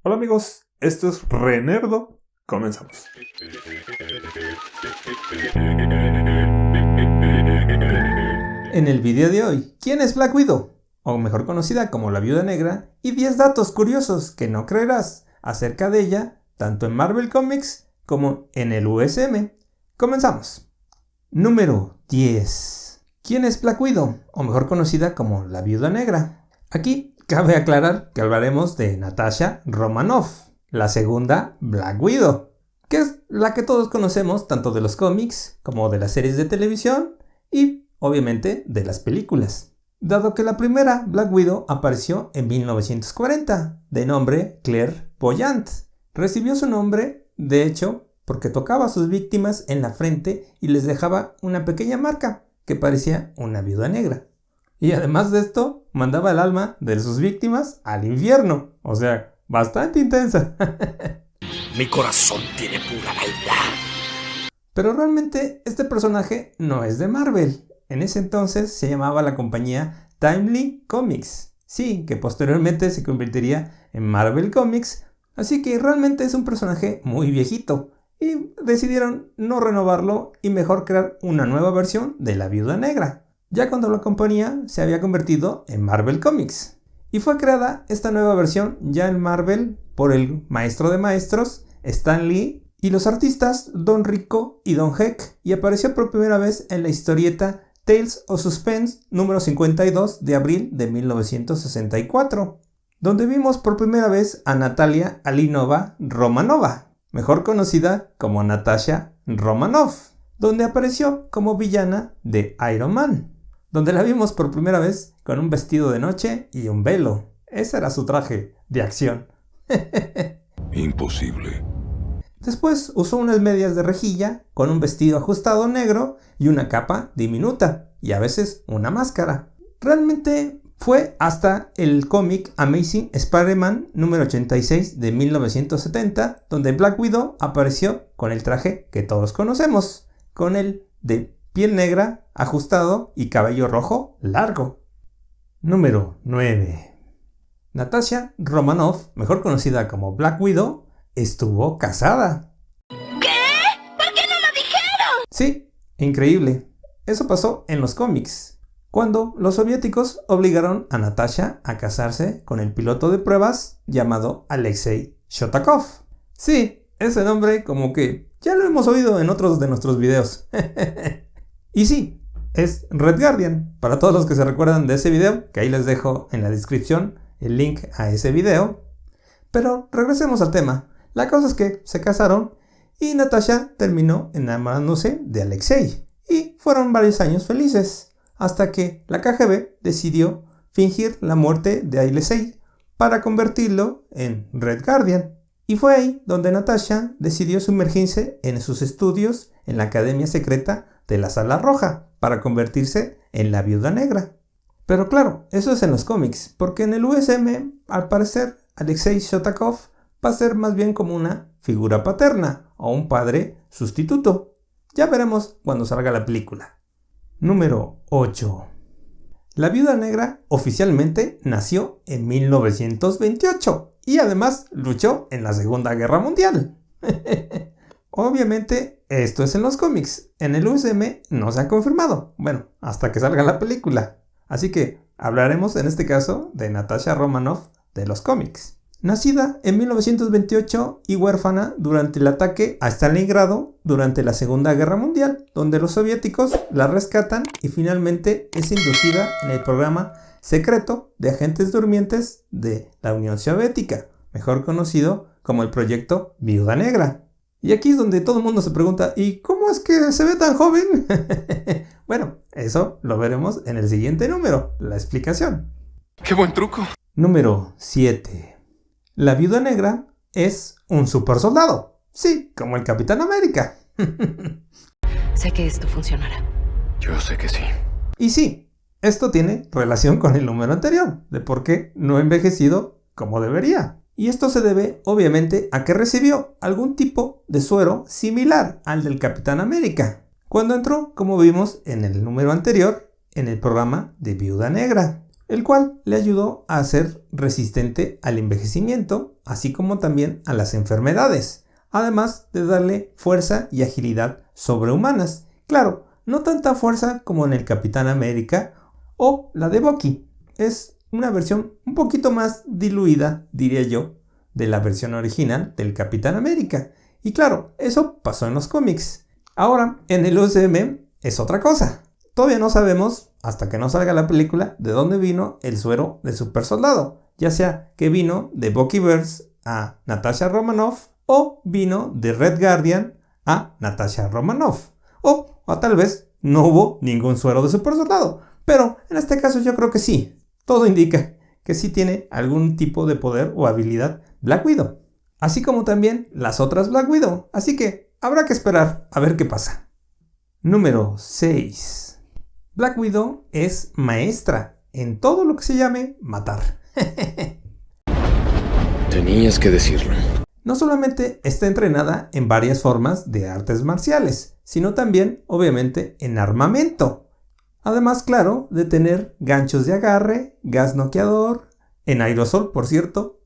Hola amigos, esto es Renerdo. Comenzamos. En el video de hoy, ¿quién es Black Widow? O mejor conocida como la Viuda Negra, y 10 datos curiosos que no creerás acerca de ella, tanto en Marvel Comics como en el USM. Comenzamos. Número 10. ¿Quién es Black Widow? O mejor conocida como la Viuda Negra. Aquí cabe aclarar que hablaremos de Natasha Romanoff, la segunda Black Widow, que es la que todos conocemos tanto de los cómics como de las series de televisión y obviamente de las películas. Dado que la primera Black Widow apareció en 1940, de nombre Claire Boyant. Recibió su nombre, de hecho, porque tocaba a sus víctimas en la frente y les dejaba una pequeña marca que parecía una viuda negra. Y además de esto, mandaba el alma de sus víctimas al infierno. O sea, bastante intensa. Mi corazón tiene pura maldad. Pero realmente este personaje no es de Marvel. En ese entonces se llamaba la compañía Timely Comics. Sí, que posteriormente se convertiría en Marvel Comics. Así que realmente es un personaje muy viejito. Y decidieron no renovarlo y mejor crear una nueva versión de la Viuda Negra, ya cuando la compañía se había convertido en Marvel Comics. Y fue creada esta nueva versión ya en Marvel por el maestro de maestros, Stan Lee, y los artistas Don Rico y Don Heck, y apareció por primera vez en la historieta Tales of Suspense número 52 de abril de 1964, donde vimos por primera vez a Natalia Alinova Romanova, mejor conocida como Natasha Romanoff, donde apareció como villana de Iron Man, donde la vimos por primera vez con un vestido de noche y un velo. Ese era su traje de acción. Imposible. Después usó unas medias de rejilla con un vestido ajustado negro y una capa diminuta, y a veces una máscara. Realmente fue hasta el cómic Amazing Spider-Man número 86 de 1970, donde Black Widow apareció con el traje que todos conocemos, con el de piel negra, ajustado y cabello rojo largo. Número 9. Natasha Romanoff, mejor conocida como Black Widow, estuvo casada. ¿Qué? ¿Por qué no lo dijeron? Sí, increíble. Eso pasó en los cómics, cuando los soviéticos obligaron a Natasha a casarse con el piloto de pruebas llamado Alexei Shotakov. Sí, ese nombre como que ya lo hemos oído en otros de nuestros videos. Y sí, es Red Guardian. Para todos los que se recuerdan de ese video, que ahí les dejo en la descripción el link a ese video. Pero regresemos al tema. La cosa es que se casaron y Natasha terminó enamorándose de Alexei. Y fueron varios años felices, hasta que la KGB decidió fingir la muerte de Alexei para convertirlo en Red Guardian. Y fue ahí donde Natasha decidió sumergirse en sus estudios en la Academia Secreta de la Sala Roja para convertirse en la Viuda Negra. Pero claro, eso es en los cómics, porque en el USM, al parecer, Alexei Shotakov va a ser más bien como una figura paterna o un padre sustituto. Ya veremos cuando salga la película. Número 8. La Viuda Negra oficialmente nació en 1928 y además luchó en la Segunda Guerra Mundial. Obviamente esto es en los cómics, en el USM no se ha confirmado, bueno, hasta que salga la película. Así que hablaremos en este caso de Natasha Romanoff de los cómics. Nacida en 1928 y huérfana durante el ataque a Stalingrado durante la Segunda Guerra Mundial, donde los soviéticos la rescatan y finalmente es inducida en el programa secreto de agentes durmientes de la Unión Soviética, mejor conocido como el proyecto Viuda Negra. Y aquí es donde todo el mundo se pregunta, ¿y cómo es que se ve tan joven? Bueno, eso lo veremos en el siguiente número, la explicación. ¡Qué buen truco! Número 7. La Viuda Negra es un super soldado. Sí, como el Capitán América. Sé que esto funcionará. Yo sé que sí. Y sí, esto tiene relación con el número anterior, de por qué no ha envejecido como debería. Y esto se debe, obviamente, a que recibió algún tipo de suero similar al del Capitán América, cuando entró, como vimos en el número anterior, en el programa de Viuda Negra. el cual le ayudó a ser resistente al envejecimiento, así como también a las enfermedades, además de darle fuerza y agilidad sobrehumanas. Claro, no tanta fuerza como en el Capitán América o la de Bucky. Es una versión un poquito más diluida, diría yo, de la versión original del Capitán América. Y claro, eso pasó en los cómics. Ahora, en el UCM es otra cosa. Todavía no sabemos, hasta que no salga la película, de dónde vino el suero de super soldado. Ya sea que vino de Buckyverse a Natasha Romanoff o vino de Red Guardian a Natasha Romanoff. O tal vez no hubo ningún suero de super soldado. Pero en este caso yo creo que sí. Todo indica que sí tiene algún tipo de poder o habilidad Black Widow. Así como también las otras Black Widow. Así que habrá que esperar a ver qué pasa. Número 6. Black Widow es maestra en todo lo que se llame matar. Tenías que decirlo. No solamente está entrenada en varias formas de artes marciales, sino también, obviamente, en armamento. Además, claro, de tener ganchos de agarre, gas noqueador, en aerosol, por cierto,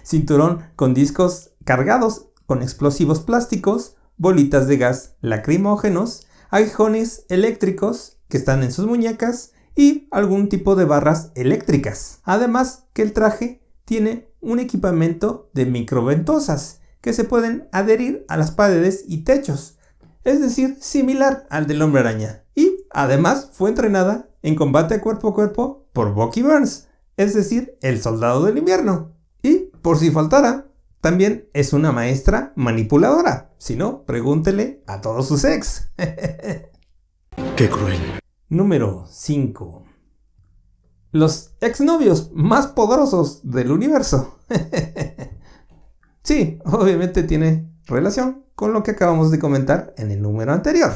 cinturón con discos cargados con explosivos plásticos, bolitas de gas lacrimógenos, aguijones eléctricos que están en sus muñecas y algún tipo de barras eléctricas. Además que el traje tiene un equipamiento de microventosas que se pueden adherir a las paredes y techos, es decir, similar al del Hombre Araña. Y además fue entrenada en combate cuerpo a cuerpo por Bucky Barnes, es decir, el Soldado del Invierno. Y por si faltara, también es una maestra manipuladora. Si no, pregúntele a todos sus ex. Qué cruel. Número 5. Los exnovios más poderosos del universo. Sí, obviamente tiene relación con lo que acabamos de comentar en el número anterior.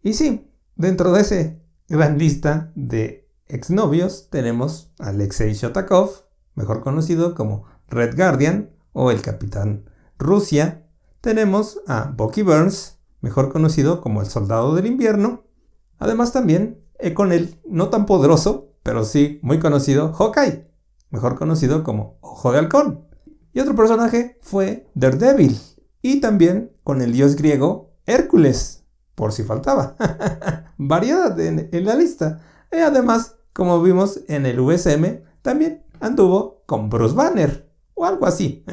Y sí, dentro de ese gran lista de exnovios tenemos a Alexei Shotakov, mejor conocido como Red Guardian o el Capitán Rusia. Tenemos a Bucky Barnes, mejor conocido como el Soldado del Invierno. Además también con el no tan poderoso, pero sí muy conocido Hawkeye, mejor conocido como Ojo de Halcón. Y otro personaje fue Daredevil. Y también con el dios griego Hércules, por si faltaba. Variedad en la lista. Y además, como vimos en el USM, también anduvo con Bruce Banner o algo así.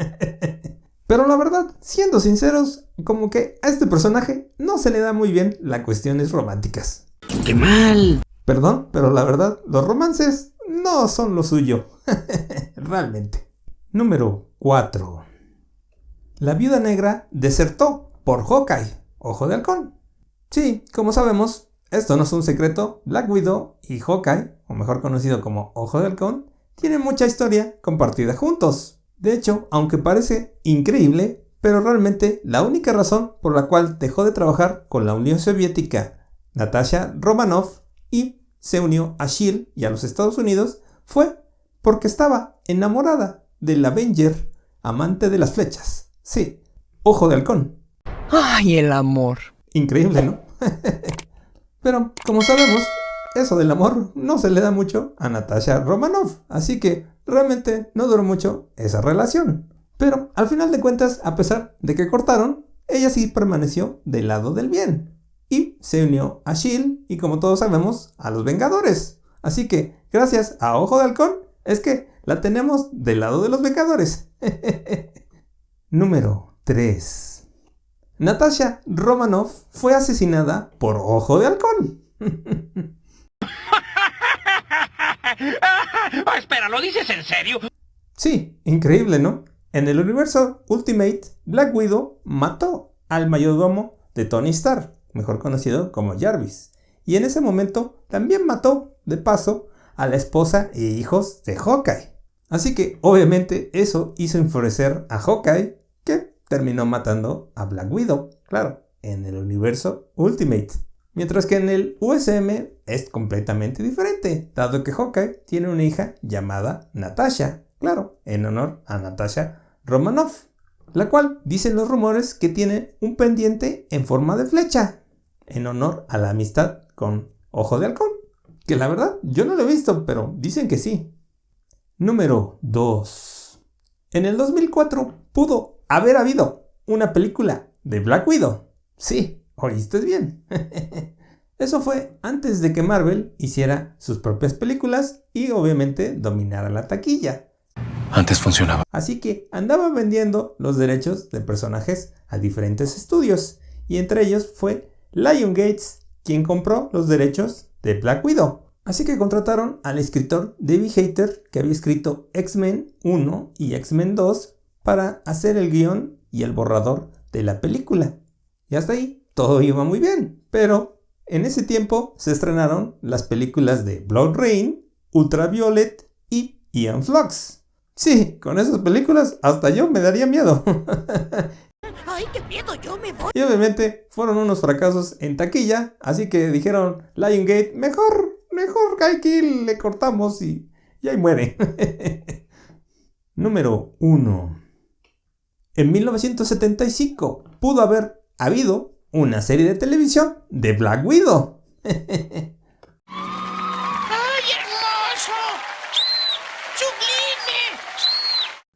Pero la verdad, siendo sinceros, como que a este personaje no se le da muy bien las cuestiones románticas. ¡Qué mal! Perdón, pero la verdad, los romances no son lo suyo. Realmente. Número 4. La Viuda Negra desertó por Hawkeye, Ojo de Halcón. Sí, como sabemos, esto no es un secreto, Black Widow y Hawkeye, o mejor conocido como Ojo de Halcón, tienen mucha historia compartida juntos. De hecho, aunque parece increíble, pero realmente la única razón por la cual dejó de trabajar con la Unión Soviética, Natasha Romanoff, y se unió a S.H.I.E.L.D. y a los Estados Unidos, fue porque estaba enamorada del Avenger, amante de las flechas. Sí, Ojo de Halcón. ¡Ay, el amor! Increíble, ¿no? Pero, como sabemos, eso del amor no se le da mucho a Natasha Romanoff, así que realmente no duró mucho esa relación. Pero, al final de cuentas, a pesar de que cortaron, ella sí permaneció del lado del bien. Y se unió a S.H.I.E.L.D. y, como todos sabemos, a los Vengadores. Así que, gracias a Ojo de Halcón, es que la tenemos del lado de los Vengadores. Número 3. Natasha Romanoff fue asesinada por Ojo de Halcón. Espera, ¿lo dices en serio? Sí, increíble, ¿no? En el universo Ultimate, Black Widow mató al mayordomo de Tony Stark, mejor conocido como Jarvis. Y en ese momento también mató, de paso, a la esposa e hijos de Hawkeye. Así que, obviamente, eso hizo enfurecer a Hawkeye, que terminó matando a Black Widow, claro, en el universo Ultimate. Mientras que en el USM es completamente diferente, dado que Hawkeye tiene una hija llamada Natasha, claro, en honor a Natasha Romanoff, la cual dicen los rumores que tiene un pendiente en forma de flecha, en honor a la amistad con Ojo de Halcón. Que la verdad, yo no lo he visto, pero dicen que sí. Número 2. En el 2004 pudo haber habido una película de Black Widow. Sí, oíste bien. Eso fue antes de que Marvel hiciera sus propias películas y obviamente dominara la taquilla. Antes funcionaba. Así que andaba vendiendo los derechos de personajes a diferentes estudios, y entre ellos fue Lionsgate quien compró los derechos de Black Widow. Así que contrataron al escritor David Hayter, que había escrito X-Men 1 y X-Men 2, para hacer el guión y el borrador de la película. Y hasta ahí todo iba muy bien, pero en ese tiempo se estrenaron las películas de Blood Rain, Ultraviolet y Ian Flux. Sí, con esas películas hasta yo me daría miedo. ¡Ay, qué miedo! ¡Yo me voy! Y obviamente fueron unos fracasos en taquilla, así que dijeron Lionsgate, mejor que aquí le cortamos y ahí muere. Número 1. En 1975 pudo haber habido una serie de televisión de Black Widow. ¡Ay, hermoso! ¡Sublime!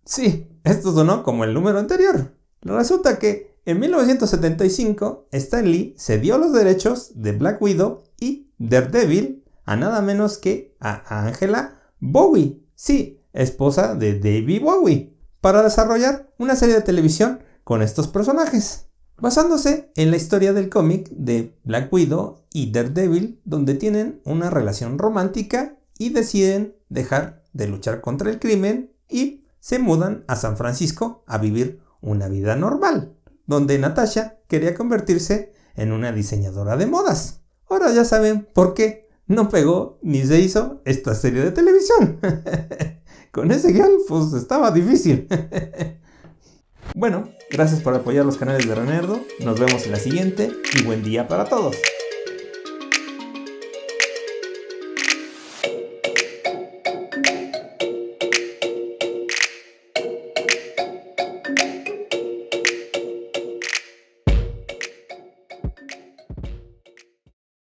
Sí, esto sonó como el número anterior. Resulta que en 1975 Stan Lee cedió los derechos de Black Widow y Daredevil a nada menos que a Angela Bowie, sí, esposa de David Bowie, para desarrollar una serie de televisión con estos personajes, basándose en la historia del cómic de Black Widow y Daredevil, donde tienen una relación romántica y deciden dejar de luchar contra el crimen y se mudan a San Francisco a vivir una vida normal, donde Natasha quería convertirse en una diseñadora de modas. Ahora ya saben por qué no pegó ni se hizo esta serie de televisión. Con ese guión, pues estaba difícil. Bueno, gracias por apoyar los canales de Renerdo. Nos vemos en la siguiente y buen día para todos.